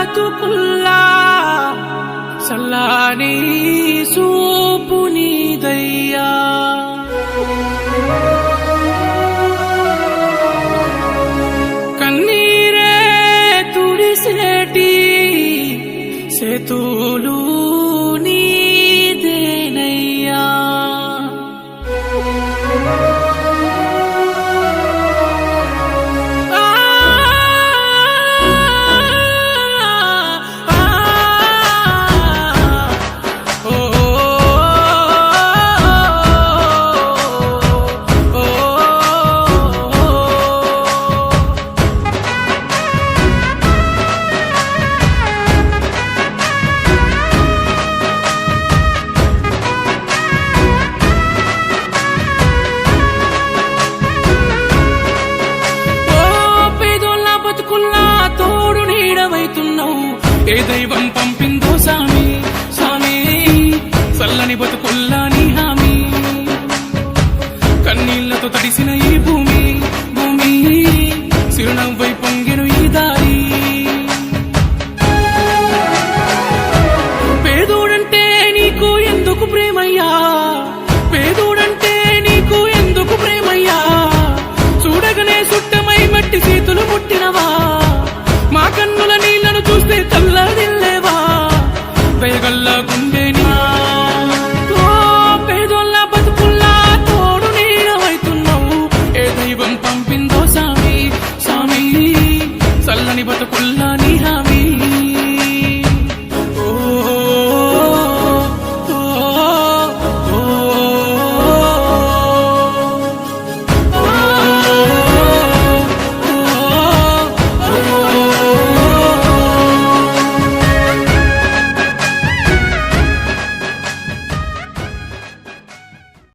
బతుకుల్లా సల్లాని సూపు నీదయ్యా కన్నీరే తుడిసేటి సేతులు నీదేనయ్యా తోడు నీడవైతున్నావు ఏ దైవం పంపిందో సామి సామి చల్లని బతుకుల్లా నీ హామీ కన్నీళ్లతో తడిసిన ఈ భూమి భూమి చిరునవ్వై పొంగెను ఈ దారి పేదోడంటే నీకు ఎందుకు ప్రేమయ్యా పేదోడంటే నీకు ఎందుకు ప్రేమయ్యా చూడగనే సుట్టమై మట్టి చేతులు ముట్టినవా మా కన్నుల నీళ్లను చూస్తే తల్లడిల్లేవా దయగల్ల గుండెని పేదోళ్ళ బతుకుల్లా తోడు నీడవైతున్నావు ఏ దైవం పంపిందో సామి సామి చల్లని బతుకుల్లా నీ హామీ